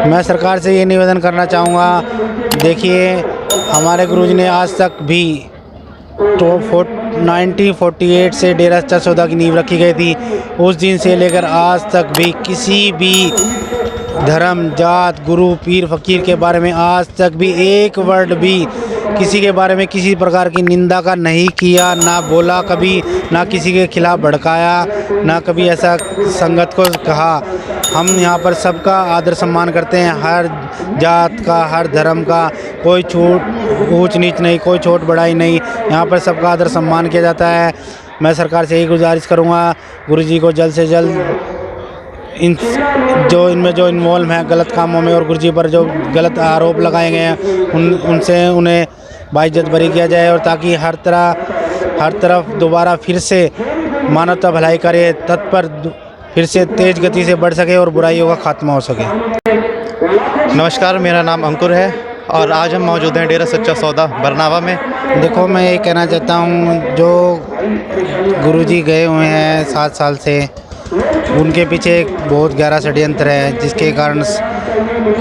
मैं सरकार से ये निवेदन करना चाहूँगा, देखिए हमारे गुरुजी ने आज तक भी तो 1948 से डेरा सच्चा सौदा की नींव रखी गई थी। उस दिन से लेकर आज तक भी किसी भी धर्म, जात, गुरु, पीर, फ़कीर के बारे में आज तक भी एक वर्ड भी किसी के बारे में किसी प्रकार की निंदा का नहीं किया, ना बोला कभी, ना किसी के खिलाफ़ भड़काया, ना कभी ऐसा संगत को कहा। हम यहाँ पर सबका आदर सम्मान करते हैं, हर जात का, हर धर्म का, कोई छूट ऊंच नीच नहीं, कोई छोट बड़ाई नहीं, यहाँ पर सबका आदर सम्मान किया जाता है। मैं सरकार से यही गुजारिश करूँगा, गुरुजी को जल्द से जल्द इनमें जो इन्वॉल्व हैं गलत कामों में और गुरुजी पर जो गलत आरोप लगाए गए हैं उनसे उन्हें बाइज्जत बरी किया जाए, और ताकि हर तरफ दोबारा फिर से मानवता भलाई कार्य तत्पर फिर से तेज़ गति से बढ़ सके और बुराइयों का खात्मा हो सके। नमस्कार, मेरा नाम अंकुर है और आज हम मौजूद हैं डेरा सच्चा सौदा बरनावा में। देखो, मैं ये कहना चाहता हूँ, जो गुरुजी गए हुए हैं 7 साल से, उनके पीछे एक बहुत गहरा षड्यंत्र है, जिसके कारण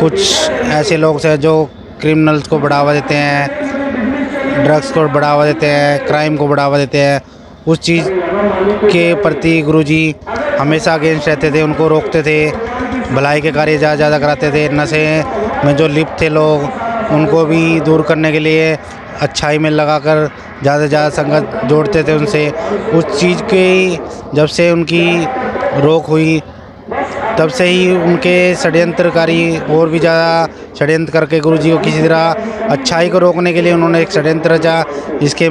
कुछ ऐसे लोग हैं जो क्रिमिनल्स को बढ़ावा देते हैं, ड्रग्स को बढ़ावा देते हैं, क्राइम को बढ़ावा देते हैं। उस चीज़ के प्रति गुरुजी हमेशा अगेंस्ट रहते थे, उनको रोकते थे, भलाई के कार्य ज़्यादा कराते थे। नशे में जो लिप्त थे लोग, उनको भी दूर करने के लिए अच्छाई में लगाकर ज़्यादा से ज़्यादा संगत जोड़ते थे उनसे। उस चीज़ की जब से उनकी रोक हुई, तब से ही उनके षड्यंत्रकारी और भी ज़्यादा षड्यंत्र करके गुरुजी को किसी तरह अच्छाई को रोकने के लिए उन्होंने एक षड्यंत्र रचा, जिसके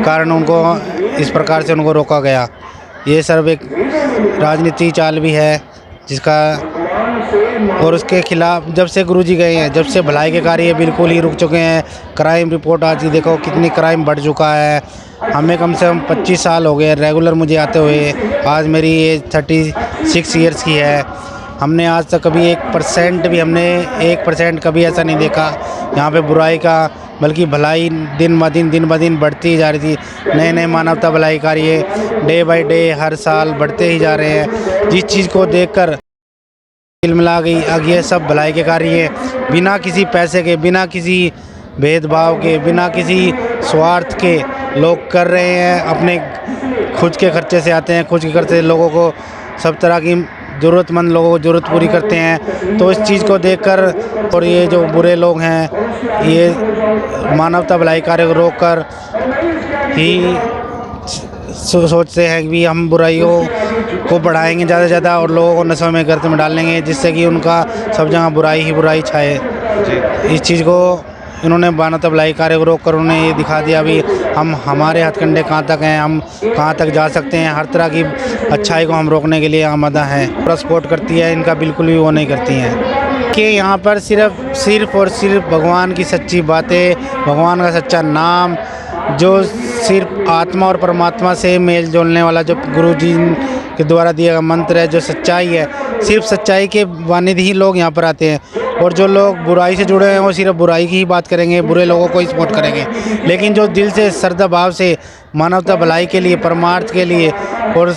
कारण उनको इस प्रकार से उनको रोका गया। ये सब एक राजनीति चाल भी है जिसका, और उसके खिलाफ जब से गुरुजी गए हैं, जब से भलाई के कार्य बिल्कुल ही रुक चुके हैं। क्राइम रिपोर्ट आज देखो कितनी क्राइम बढ़ चुका है। हमें कम से कम 25 साल हो गए रेगुलर मुझे आते हुए, आज मेरी एज 36 ईयर्स की है। हमने आज तक कभी 1% कभी ऐसा नहीं देखा यहाँ पे बुराई का, बल्कि भलाई दिन ब दिन बढ़ती ही जा रही थी। नए मानवता भलाई कार्य डे बाय डे हर साल बढ़ते ही जा रहे हैं, जिस चीज़ को देखकर दिल मिला गई। अब ये सब भलाई के कार्य बिना किसी पैसे के, बिना किसी भेदभाव के, बिना किसी स्वार्थ के लोग कर रहे हैं। अपने खुद के खर्चे से आते हैं, खुद के खर्चे से लोगों को, सब तरह की ज़रूरतमंद लोगों को ज़रूरत पूरी करते हैं। तो इस चीज़ को देखकर, और ये जो बुरे लोग हैं, ये मानवता भलाई कार्य को रोक कर ही सोचते हैं कि हम बुराइयों को बढ़ाएंगे ज़्यादा से ज़्यादा और लोगों को नशों में गर्त में डाल लेंगे, जिससे कि उनका सब जगह बुराई ही बुराई छाए। इस चीज़ को इन्होंने मानवता भलाई कार्य को रोक कर उन्हें ये दिखा दिया भी हमारे हथकंडे कहाँ तक हैं, हम कहाँ तक जा सकते हैं। हर तरह की अच्छाई को हम रोकने के लिए आमादा हैं। पूरा सपोर्ट करती है, इनका बिल्कुल भी वो नहीं करती हैं कि यहाँ पर सिर्फ और सिर्फ भगवान की सच्ची बातें, भगवान का सच्चा नाम, जो सिर्फ आत्मा और परमात्मा से मेल जोड़ने वाला जो गुरुजी के द्वारा दिया गया मंत्र है, जो सच्चाई है, सिर्फ सच्चाई के वानिद ही लोग यहाँ पर आते हैं। और जो लोग बुराई से जुड़े हैं वो सिर्फ बुराई की ही बात करेंगे, बुरे लोगों को ही सपोर्ट करेंगे। लेकिन जो दिल से श्रद्धा भाव से मानवता भलाई के लिए, परमार्थ के लिए और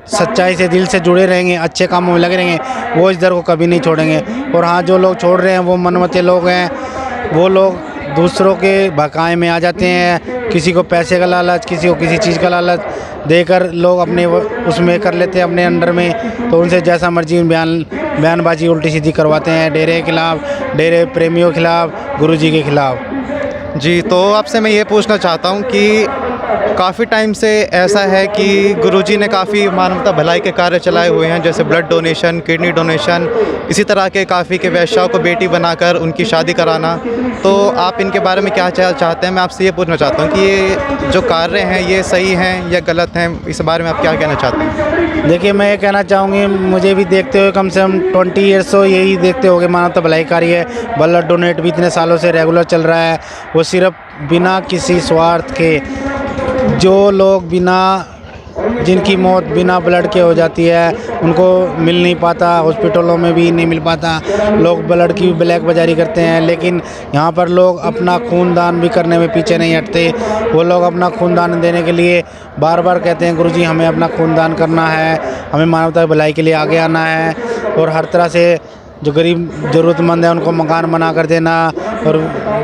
सच्चाई से दिल से जुड़े रहेंगे, अच्छे कामों में लगे रहेंगे, वो इस दर को कभी नहीं छोड़ेंगे। और हाँ, जो लोग छोड़ रहे हैं वो मनमते लोग हैं, वो लोग दूसरों के भकाए में आ जाते हैं। किसी को पैसे का लालच, किसी को किसी चीज़ का लालच देकर लोग अपने उसमें कर लेते हैं अपने अंडर में। तो उनसे जैसा मर्जी बयानबाजी उल्टी सीधी करवाते हैं, डेरे के खिलाफ, डेरे प्रेमियों के खिलाफ, गुरुजी के खिलाफ। जी, तो आपसे मैं ये पूछना चाहता हूँ कि काफ़ी टाइम से ऐसा है कि गुरुजी ने काफ़ी मानवता भलाई के कार्य चलाए हुए हैं, जैसे ब्लड डोनेशन, किडनी डोनेशन, इसी तरह के काफ़ी के वैश्याओं को बेटी बनाकर उनकी शादी कराना। तो आप इनके बारे में क्या चाहते हैं? मैं आपसे ये पूछना चाहता हूँ कि ये जो कार्य हैं ये सही हैं या गलत हैं, इस बारे में आप क्या कहना चाहते हैं? देखिए, मैं ये कहना चाहूँगी, मुझे भी देखते हुए कम से कम 20 ईयर्स हो यही देखते होंगे मानवता भलाई कार्य है। ब्लड डोनेट भी इतने सालों से रेगुलर चल रहा है। वो सिर्फ बिना किसी स्वार्थ के, जो लोग जिनकी मौत बिना ब्लड के हो जाती है, उनको मिल नहीं पाता, हॉस्पिटलों में भी नहीं मिल पाता, लोग ब्लड की ब्लैक बाजारी करते हैं। लेकिन यहाँ पर लोग अपना खून दान भी करने में पीछे नहीं हटते। वो लोग अपना खून दान देने के लिए बार बार कहते हैं, गुरुजी हमें अपना खून दान करना है, हमें मानवता की भलाई के लिए आगे आना है। और हर तरह से जो गरीब ज़रूरतमंद है उनको मकान बना कर देना, और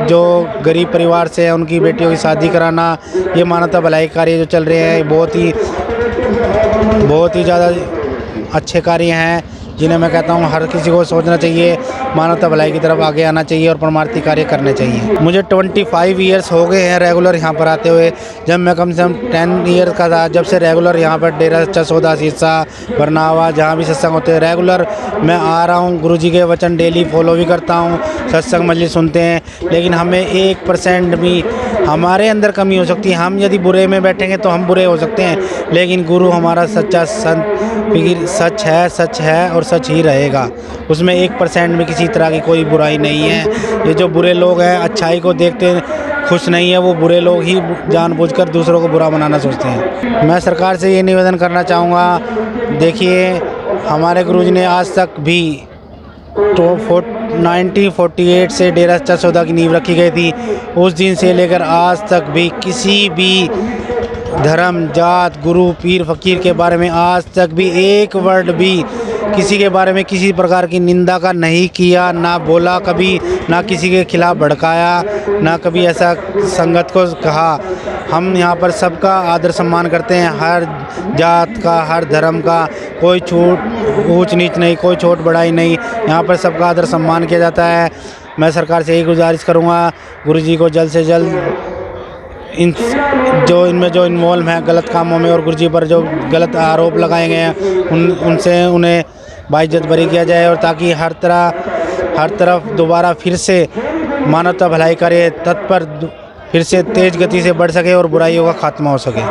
जो गरीब परिवार से है उनकी बेटियों की शादी कराना, ये मानवता भलाई कार्य जो चल रहे हैं बहुत ही ज़्यादा अच्छे कार्य हैं, जिन्हें मैं कहता हूँ हर किसी को सोचना चाहिए, मानवता भलाई की तरफ आगे आना चाहिए और परमार्थी कार्य करने चाहिए। मुझे 25 ईयर्स हो गए हैं रेगुलर यहाँ पर आते हुए। जब मैं कम से कम 10 ईयर का था, जब से रेगुलर यहाँ पर डेरा सच्चा सौदा, सीसा, बरनावा, जहाँ भी सत्संग होते हैं रेगुलर मैं आ रहा हूँ। गुरुजी के वचन डेली फॉलो भी करता हूँ, सत्संग मजलिस सुनते हैं, लेकिन हमें 1% भी हमारे अंदर कमी हो सकती है। हम यदि बुरे में बैठेंगे तो हम बुरे हो सकते हैं, लेकिन गुरु हमारा सच्चा संत सच है और सच ही रहेगा। उसमें 1% में किसी तरह की कोई बुराई नहीं है। ये जो बुरे लोग हैं, अच्छाई को देखते खुश नहीं है, वो बुरे लोग ही जानबूझकर दूसरों को बुरा बनाना सोचते हैं। मैं सरकार से ये निवेदन करना चाहूँगा, देखिए हमारे गुरुजी ने आज तक भी 1948 से डेरा सच्चा सौदा की नींव रखी गई थी। उस दिन से लेकर आज तक भी किसी भी धर्म, जात, गुरु, पीर, फकीर के बारे में आज तक भी एक वर्ड भी किसी के बारे में किसी प्रकार की निंदा का नहीं किया, ना बोला कभी, ना किसी के खिलाफ भड़काया, ना कभी ऐसा संगत को कहा। हम यहाँ पर सबका आदर सम्मान करते हैं, हर जात का, हर धर्म का, कोई ऊंच नीच नहीं, कोई छोट बड़ाई नहीं, यहाँ पर सबका आदर सम्मान किया जाता है। मैं सरकार से यही गुजारिश करूँगा, गुरुजी को जल्द से जल्द इनमें जो इन्वॉल्व हैं गलत कामों में और गुरुजी पर जो गलत आरोप लगाए गए हैं उनसे उन्हें बाइज्जत बरी किया जाए, और ताकि हर तरफ दोबारा फिर से मानवता भलाई कार्य तत्पर फिर से तेज़ गति से बढ़ सके और बुराइयों का खात्मा हो सके।